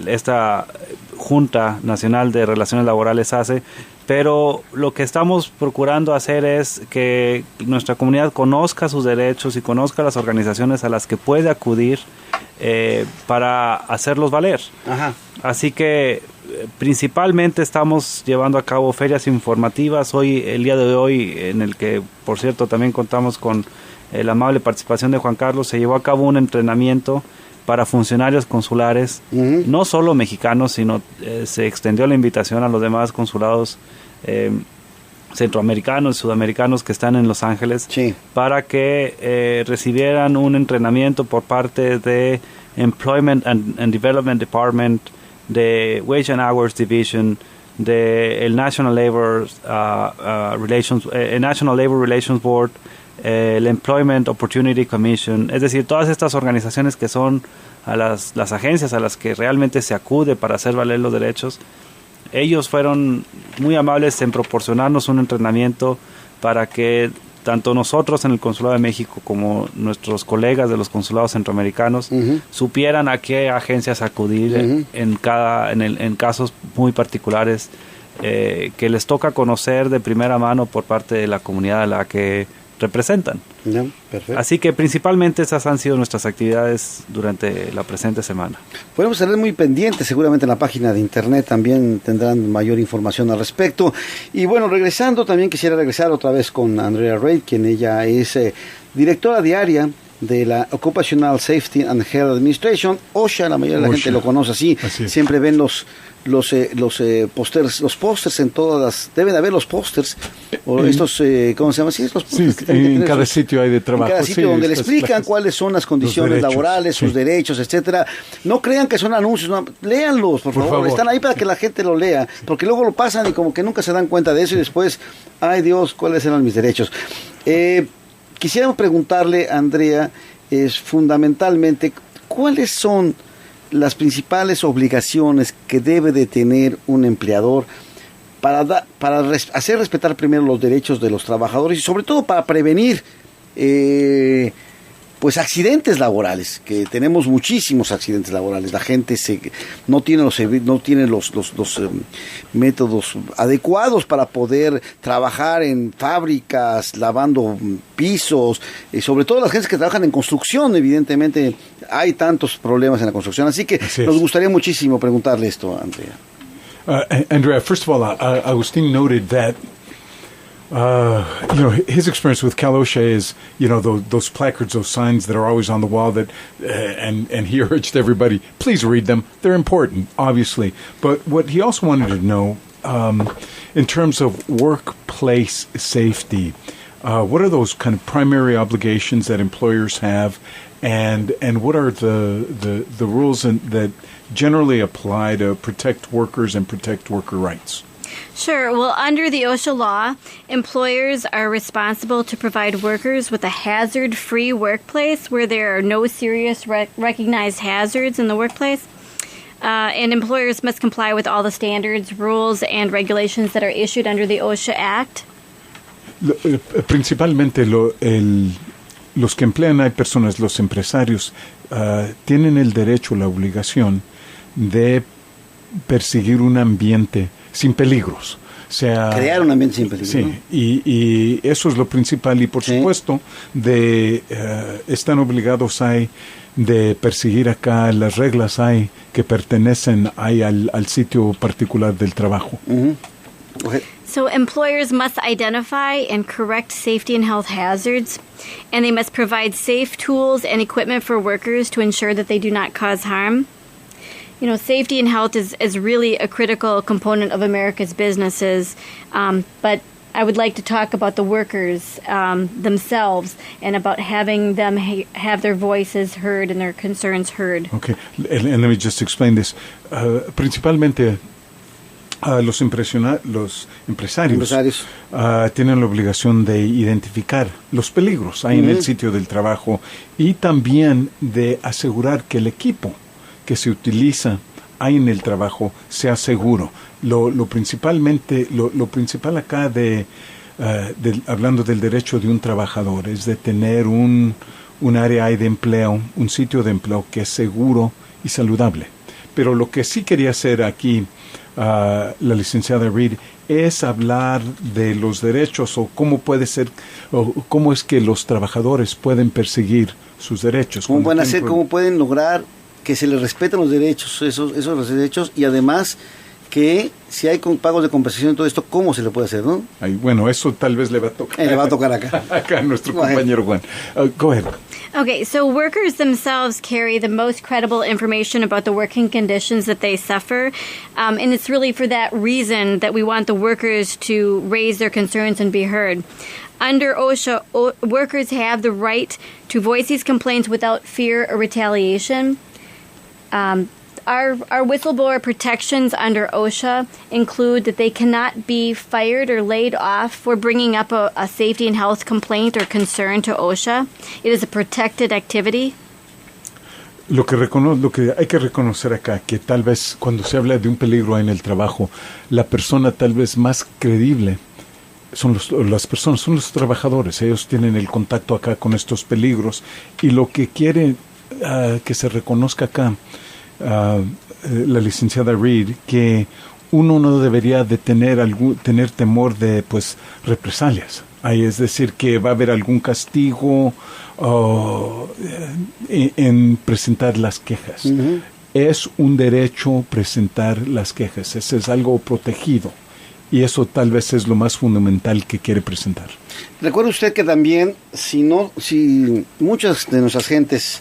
[SPEAKER 4] esta Junta Nacional de Relaciones Laborales hace, pero lo que estamos procurando hacer es que nuestra comunidad conozca sus derechos y conozca las organizaciones a las que puede acudir para hacerlos valer. Ajá. Así que principalmente estamos llevando a cabo ferias informativas. El día de hoy, en el que por cierto también contamos con la amable participación de Juan Carlos, se llevó a cabo un entrenamiento para funcionarios consulares, no solo mexicanos, sino se extendió la invitación a los demás consulados centroamericanos y sudamericanos que están en Los Ángeles, sí, para que recibieran un entrenamiento por parte de Employment and Development Department, de Wage and Hours Division, de el National Labor Relations Board, el Employment Opportunity Commission, es decir, todas estas organizaciones que son las agencias a las que realmente se acude para hacer valer los derechos. Ellos fueron muy amables en proporcionarnos un entrenamiento para que tanto nosotros en el Consulado de México como nuestros colegas de los consulados centroamericanos supieran a qué agencias acudir en casos muy particulares que les toca conocer de primera mano por parte de la comunidad a la que representan. Ya, perfecto. Así que principalmente esas han sido nuestras actividades durante la presente semana.
[SPEAKER 2] Podemos estar muy pendientes, seguramente en la página de internet también tendrán mayor información al respecto. Y bueno, quisiera regresar otra vez con Andrea Reid, quien ella es directora diaria de la Occupational Safety and Health Administration, OSHA, la mayoría de la gente lo conoce así. Siempre ven los pósters en todas las, deben haber los pósters o estos ¿cómo se llama? Sí, estos
[SPEAKER 3] pósters en cada sitio hay de trabajo,
[SPEAKER 2] en cada sitio donde le explican cuáles son las condiciones laborales, sus derechos, etcétera. No crean que son anuncios, no, léanlos, por favor, están ahí para que la gente lo lea, porque luego lo pasan y como que nunca se dan cuenta de eso y después, ay Dios, ¿cuáles eran mis derechos? Quisiera preguntarle, Andrea, fundamentalmente, ¿cuáles son las principales obligaciones que debe de tener un empleador para hacer respetar primero los derechos de los trabajadores y sobre todo para prevenir accidentes laborales, que tenemos muchísimos accidentes laborales? La gente no tiene los métodos adecuados para poder trabajar en fábricas, lavando pisos, y sobre todo las gentes que trabajan en construcción. Evidentemente hay tantos problemas en la construcción, así que nos gustaría muchísimo preguntarle esto a Andrea.
[SPEAKER 3] Andrea, first of all, Agustin noted that his experience with Cal OSHA is, those placards, those signs that are always on the wall that, and he urged everybody, please read them. They're important, obviously. But what he also wanted to know, in terms of workplace safety, what are those kind of primary obligations that employers have, and what are the rules that generally apply to protect workers and protect worker rights?
[SPEAKER 5] Sure. Well, under the OSHA law, employers are responsible to provide workers with a hazard-free workplace where there are no serious recognized hazards in the workplace. And employers must comply with all the standards, rules, and regulations that are issued under the OSHA Act.
[SPEAKER 3] Principalmente los que emplean hay personas, los empresarios, tienen el derecho, la obligación de perseguir un ambiente sin peligros.
[SPEAKER 2] Crear un ambiente sin peligros.
[SPEAKER 3] Sí, ¿no? y eso es lo principal. Y por supuesto, están obligados de perseguir acá las reglas que pertenecen al sitio particular del trabajo.
[SPEAKER 2] Okay.
[SPEAKER 5] So employers must identify and correct safety and health hazards, and they must provide safe tools and equipment for workers to ensure that they do not cause harm. Safety and health is really a critical component of America's businesses, but I would like to talk about the workers themselves and about having them have their voices heard and their concerns heard.
[SPEAKER 3] Okay, and let me just explain this. Principalmente, los empresarios tienen la obligación de identificar los peligros ahí en el sitio del trabajo y también de asegurar que el equipo que se utiliza ahí en el trabajo sea seguro. Lo principal acá hablando del derecho de un trabajador es de tener un área ahí de empleo, un sitio de empleo que es seguro y saludable. Pero lo que sí quería hacer aquí la licenciada Reed es hablar de los derechos o cómo es que los trabajadores pueden perseguir sus derechos.
[SPEAKER 2] ¿Cómo pueden lograr que se les respeten los derechos, esos derechos, y además que si hay pagos de compensación y todo esto, ¿cómo se le puede hacer, no?
[SPEAKER 3] Bueno, eso tal vez le va a tocar.
[SPEAKER 2] Le va a tocar acá.
[SPEAKER 3] Acá a nuestro compañero Juan. Go ahead.
[SPEAKER 5] Okay, so workers themselves carry the most credible information about the working conditions that they suffer, and it's really for that reason that we want the workers to raise their concerns and be heard. Under OSHA, workers have the right to voice these complaints without fear or retaliation. Our whistleblower protections under OSHA include that they cannot be fired or laid off for bringing up a safety and health complaint or concern to OSHA. It is a protected activity.
[SPEAKER 3] Lo que hay que reconocer acá, que tal vez cuando se habla de un peligro en el trabajo, la persona tal vez más creíble son los trabajadores. Ellos tienen el contacto acá con estos peligros y lo que quiere que se reconozca acá la licenciada Reed, que uno no debería de tener temor de represalias. Es decir, que va a haber algún castigo en presentar las quejas. Uh-huh. Es un derecho presentar las quejas. Ese es algo protegido. Y eso tal vez es lo más fundamental que quiere presentar.
[SPEAKER 2] Recuerde usted que también, si muchas de nuestras gentes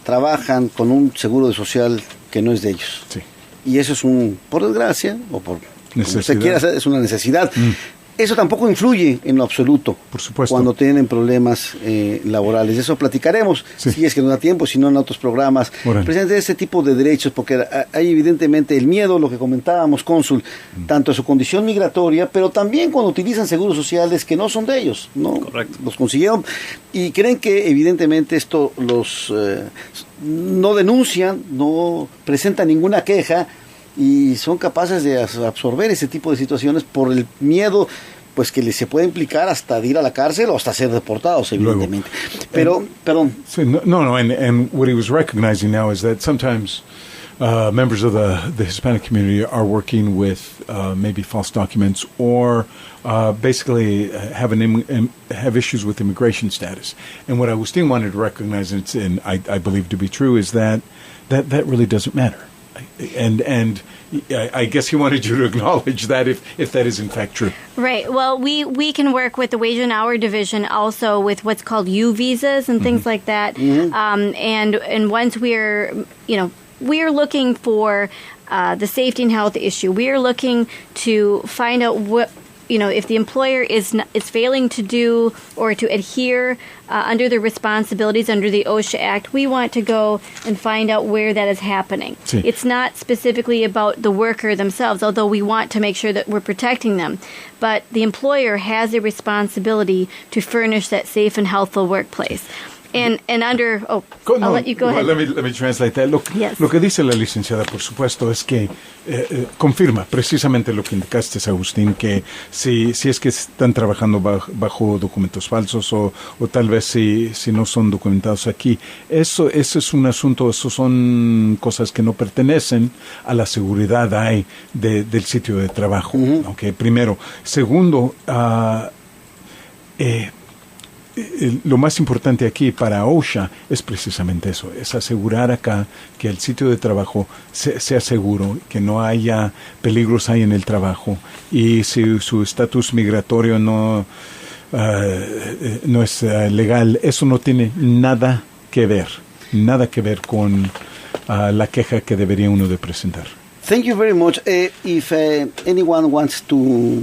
[SPEAKER 2] trabajan con un seguro social que no es de ellos. Sí. Y eso es por desgracia, o por necesidad. Como usted quiera, es una necesidad. Eso tampoco influye en lo absoluto.
[SPEAKER 3] Por supuesto.
[SPEAKER 2] Cuando tienen problemas laborales. De eso platicaremos, si es que nos da tiempo, si no en otros programas. Precisamente de este tipo de derechos, porque hay evidentemente el miedo, lo que comentábamos, cónsul, tanto de su condición migratoria, pero también cuando utilizan seguros sociales que no son de ellos, ¿no?
[SPEAKER 4] Correcto.
[SPEAKER 2] Los consiguieron y creen que evidentemente esto los no denuncian, no presentan ninguna queja, y son capaces de absorber ese tipo de situaciones por el miedo que se puede implicar hasta de ir a la cárcel o hasta ser deportados, evidentemente. Pero, perdón.
[SPEAKER 3] So, and what he was recognizing now is that sometimes members of the Hispanic community are working with maybe false documents or basically have issues with immigration status. And what Agustin wanted to recognize, and I believe to be true, is that really doesn't matter. And I guess he wanted you to acknowledge that if that is in fact true.
[SPEAKER 5] Right. Well, we can work with the Wage and Hour Division also with what's called U visas and things like that. Mm-hmm. And once we're looking for the safety and health issue, we are looking to find out what, if the employer is failing to do or to adhere under their responsibilities under the OSHA Act, we want to go and find out where that is happening. Sí. It's not specifically about the worker themselves, although we want to make sure that we're protecting them. But the employer has a responsibility to furnish that safe and healthful workplace. And under... I'll let you go ahead.
[SPEAKER 3] Let me translate that. Lo que dice la licenciada, por supuesto, es que confirma precisamente lo que indicaste, Agustín, que si es que están trabajando bajo documentos falsos o tal vez si no son documentados aquí, eso es un asunto, eso son cosas que no pertenecen a la seguridad del sitio de trabajo. Uh-huh. Okay, primero. Segundo, lo más importante aquí para OSHA es precisamente eso, es asegurar acá que el sitio de trabajo sea seguro, que no haya peligros ahí en el trabajo, y si su estatus migratorio no es legal, eso no tiene nada que ver con la queja que debería uno de presentar.
[SPEAKER 2] Thank you very much. If anyone wants to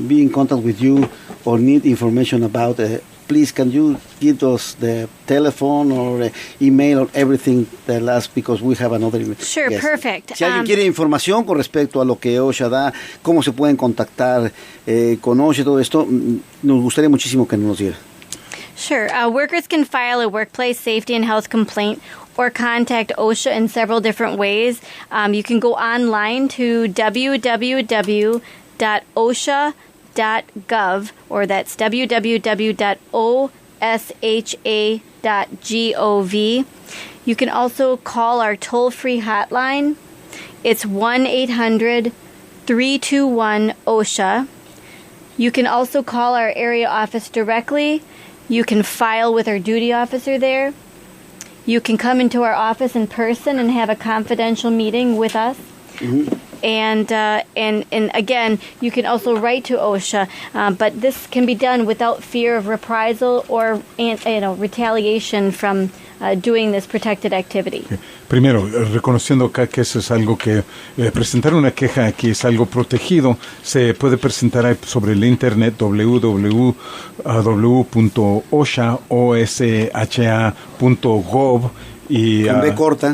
[SPEAKER 2] be in contact with you or need information about please can you give us the telephone or email or everything the last, because we have another email.
[SPEAKER 5] Sure,
[SPEAKER 2] yes.
[SPEAKER 5] perfect.
[SPEAKER 2] Si alguien quiere información con respecto a lo que OSHA da, cómo se pueden contactar con OSHA, todo esto, nos gustaría muchísimo que nos diera.
[SPEAKER 5] Sure. Workers can file a workplace safety and health complaint or contact OSHA in several different ways. You can go online to www.osha.gov, or that's www.osha.gov. You can also call our toll-free hotline. It's 1-800-321-OSHA. You can also call our area office directly. You can file with our duty officer there. You can come into our office in person and have a confidential meeting with us. Mm-hmm. And again, you can also write to OSHA, but this can be done without fear of reprisal or retaliation from doing this protected activity.
[SPEAKER 3] Primero, reconociendo acá que eso es algo que presentar una queja aquí es algo protegido, se puede presentar ahí sobre el internet www.osha.gov y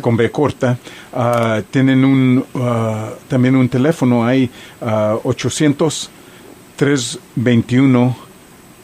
[SPEAKER 3] con B corta. Tienen también un teléfono ahí, 800-321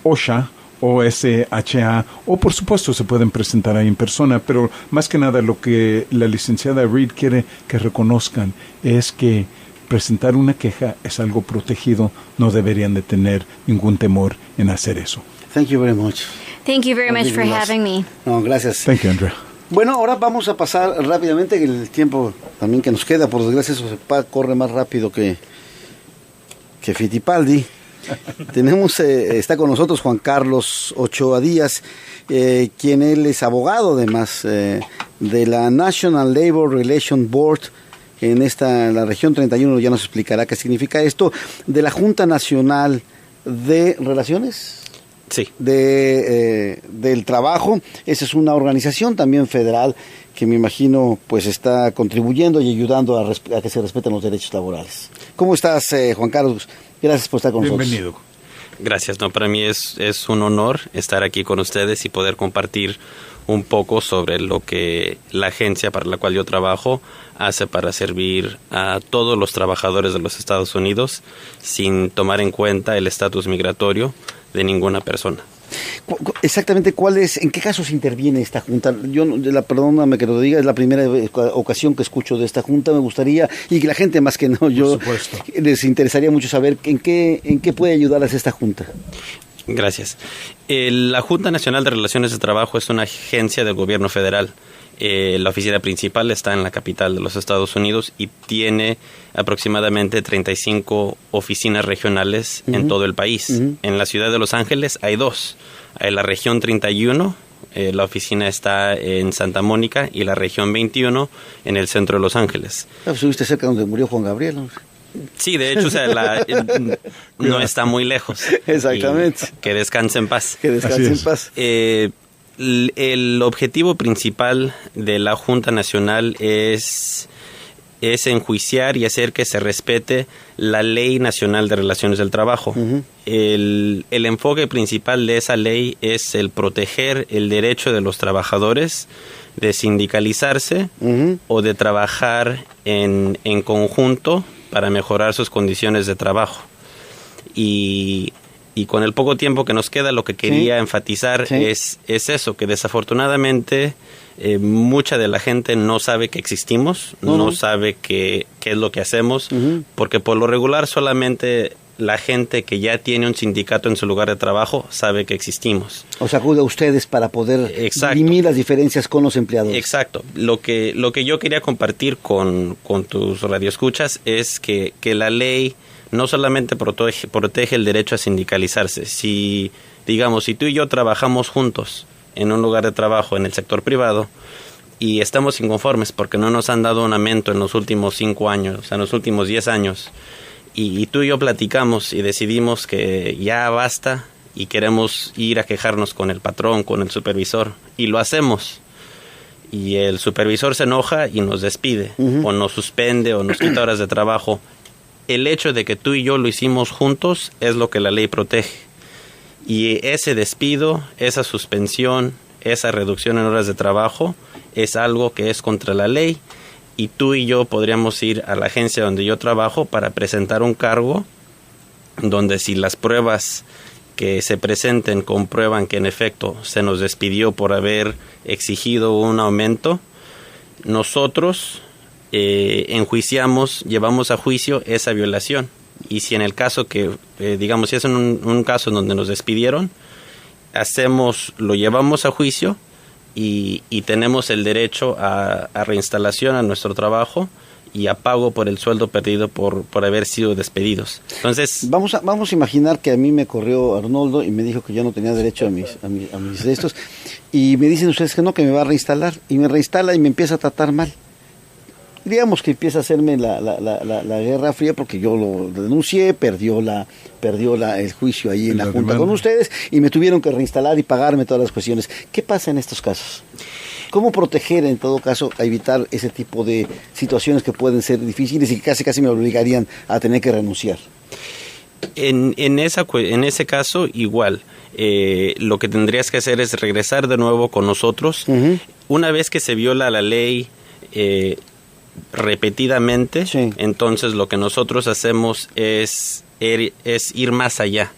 [SPEAKER 3] OSHA, OSHA, o por supuesto se pueden presentar ahí en persona, pero más que nada lo que la licenciada Reed quiere que reconozcan es que presentar una queja es algo protegido, no deberían de tener ningún temor en hacer eso.
[SPEAKER 2] Thank you very much.
[SPEAKER 5] Thank you very much for having me.
[SPEAKER 2] No, gracias.
[SPEAKER 3] Thank you, Andrea.
[SPEAKER 2] Bueno, ahora vamos a pasar rápidamente, el tiempo también que nos queda, por desgracia eso corre más rápido que Fittipaldi. Tenemos, está con nosotros Juan Carlos Ochoa Díaz, quien él es abogado además de la National Labor Relations Board en la región 31, ya nos explicará qué significa esto, de la Junta Nacional de Relaciones.
[SPEAKER 9] Sí.
[SPEAKER 2] Del trabajo. Esa es una organización también federal que me imagino pues está contribuyendo y ayudando a que se respeten los derechos laborales. ¿Cómo estás, Juan Carlos? Gracias por estar con nosotros.
[SPEAKER 3] Bienvenido.
[SPEAKER 9] Gracias. Para mí es un honor estar aquí con ustedes y poder compartir un poco sobre lo que la agencia para la cual yo trabajo hace para servir a todos los trabajadores de los Estados Unidos sin tomar en cuenta el estatus migratorio de ninguna persona.
[SPEAKER 2] Exactamente, ¿en qué casos interviene esta junta? Perdóname que lo diga, es la primera ocasión que escucho de esta junta. Me gustaría, y que la gente más que no, les interesaría mucho saber en qué puede ayudarles esta junta.
[SPEAKER 9] Gracias. La Junta Nacional de Relaciones de Trabajo es una agencia del gobierno federal. La oficina principal está en la capital de los Estados Unidos y tiene aproximadamente 35 oficinas regionales en todo el país. En la ciudad de Los Ángeles hay 2. En la región 31, la oficina está en Santa Mónica, y la región 21 en el centro de Los Ángeles.
[SPEAKER 2] Estuviste cerca donde murió Juan Gabriel, ¿no?
[SPEAKER 9] Sí, de hecho, no está muy lejos.
[SPEAKER 2] Exactamente.
[SPEAKER 9] Que descanse en paz.
[SPEAKER 2] Que descanse en paz.
[SPEAKER 9] El objetivo principal de la Junta Nacional es enjuiciar y hacer que se respete la Ley Nacional de Relaciones del Trabajo. El enfoque principal de esa ley es el proteger el derecho de los trabajadores de sindicalizarse o de trabajar en conjunto para mejorar sus condiciones de trabajo. Y con el poco tiempo que nos queda, lo que quería enfatizar es eso, que desafortunadamente mucha de la gente no sabe que existimos, no sabe qué es lo que hacemos, porque por lo regular solamente la gente que ya tiene un sindicato en su lugar de trabajo sabe que existimos.
[SPEAKER 2] O sea, acude a ustedes para poder dirimir las diferencias con los empleadores.
[SPEAKER 9] Exacto. Lo que yo quería compartir con tus radioescuchas es que la ley no solamente protege el derecho a sindicalizarse. Si tú y yo trabajamos juntos en un lugar de trabajo en el sector privado y estamos inconformes porque no nos han dado un aumento en los últimos 5 años, o sea, en los últimos 10 años, y tú y yo platicamos y decidimos que ya basta y queremos ir a quejarnos con el patrón, con el supervisor, y lo hacemos, y el supervisor se enoja y nos despide, o nos suspende, o nos quita horas de trabajo. El hecho de que tú y yo lo hicimos juntos es lo que la ley protege. Y ese despido, esa suspensión, esa reducción en horas de trabajo es algo que es contra la ley, y tú y yo podríamos ir a la agencia donde yo trabajo para presentar un cargo donde, si las pruebas que se presenten comprueban que en efecto se nos despidió por haber exigido un aumento, nosotros enjuiciamos, llevamos a juicio esa violación. Y si en el caso que, digamos, si es en un caso en donde nos despidieron, lo llevamos a juicio y tenemos el derecho a reinstalación a nuestro trabajo y a pago por el sueldo perdido por haber sido despedidos. Entonces,
[SPEAKER 2] vamos a imaginar que a mí me corrió Arnoldo y me dijo que yo no tenía derecho a mis restos, y me dicen ustedes que no, que me va a reinstalar, y me reinstala y me empieza a tratar mal. Digamos que empieza a hacerme la guerra fría, porque yo lo denuncié, perdió el juicio ahí en la junta con ustedes, y me tuvieron que reinstalar y pagarme todas las cuestiones. ¿Qué pasa en estos casos? ¿Cómo proteger, en todo caso, a evitar ese tipo de situaciones que pueden ser difíciles y que casi me obligarían a tener que renunciar?
[SPEAKER 9] En ese caso, igual, lo que tendrías que hacer es regresar de nuevo con nosotros. Una vez que se viola la ley repetidamente, sí, entonces lo que nosotros hacemos es ir más allá.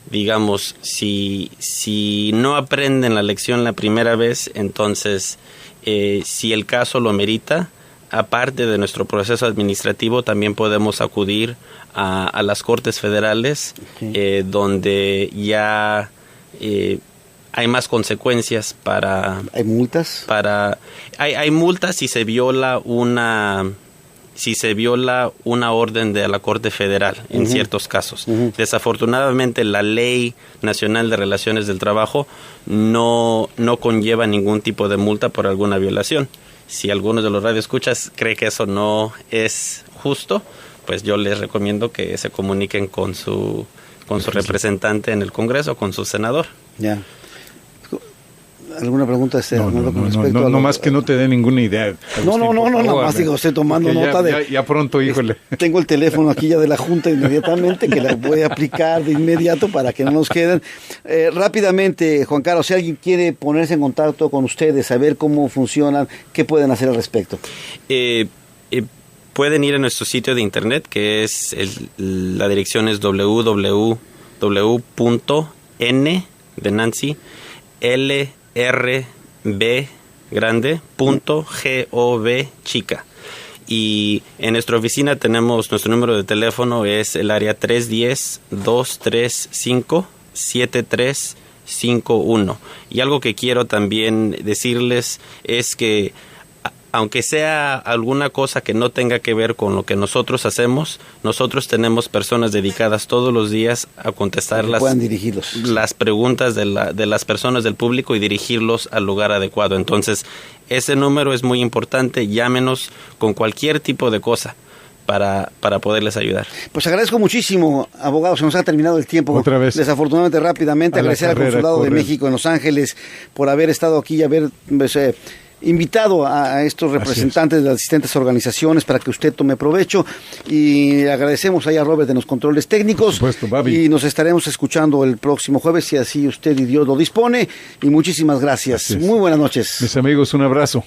[SPEAKER 9] Digamos, si no aprenden la lección la primera vez, entonces, si el caso lo merita, aparte de nuestro proceso administrativo, también podemos acudir a las Cortes Federales, okay, donde ya hay más consecuencias para...
[SPEAKER 2] ¿Hay multas?
[SPEAKER 9] Hay multas si se viola una orden de la Corte Federal en ciertos casos. Desafortunadamente, la Ley Nacional de Relaciones del Trabajo no conlleva ningún tipo de multa por alguna violación. Si alguno de los radioescuchas cree que eso no es justo, pues yo les recomiendo que se comuniquen con su representante en el Congreso, con su senador.
[SPEAKER 2] Ya. ¿Alguna pregunta?
[SPEAKER 3] No más que no te dé ninguna idea.
[SPEAKER 2] No, más digo, estoy tomando nota
[SPEAKER 3] ya pronto, híjole.
[SPEAKER 2] Tengo el teléfono aquí ya de la Junta inmediatamente, que la voy a aplicar de inmediato para que no nos queden. Rápidamente, Juan Carlos, si alguien quiere ponerse en contacto con ustedes, saber cómo funcionan, ¿qué pueden hacer al respecto?
[SPEAKER 9] Pueden ir a nuestro sitio de internet, que es la dirección es www.n de Nancy, lrbgrande.gov chica. Y en nuestra oficina tenemos, nuestro número de teléfono es el área 310-235-7351. Y algo que quiero también decirles es que, aunque sea alguna cosa que no tenga que ver con lo que nosotros hacemos, nosotros tenemos personas dedicadas todos los días a contestar las preguntas de las personas del público y dirigirlos al lugar adecuado. Entonces, ese número es muy importante. Llámenos con cualquier tipo de cosa para poderles ayudar.
[SPEAKER 2] Pues agradezco muchísimo, abogado, se nos ha terminado el tiempo.
[SPEAKER 3] Otra vez.
[SPEAKER 2] Desafortunadamente, rápidamente, agradecer al Consulado de México en Los Ángeles por haber estado aquí y haber... invitado a estos representantes de las distintas organizaciones para que usted tome provecho, y agradecemos ahí a Robert de los controles técnicos.
[SPEAKER 3] Por supuesto, Babi.
[SPEAKER 2] Y nos estaremos escuchando el próximo jueves, si así usted y Dios lo dispone, y muchísimas gracias. Muy buenas noches.
[SPEAKER 3] Mis amigos, un abrazo.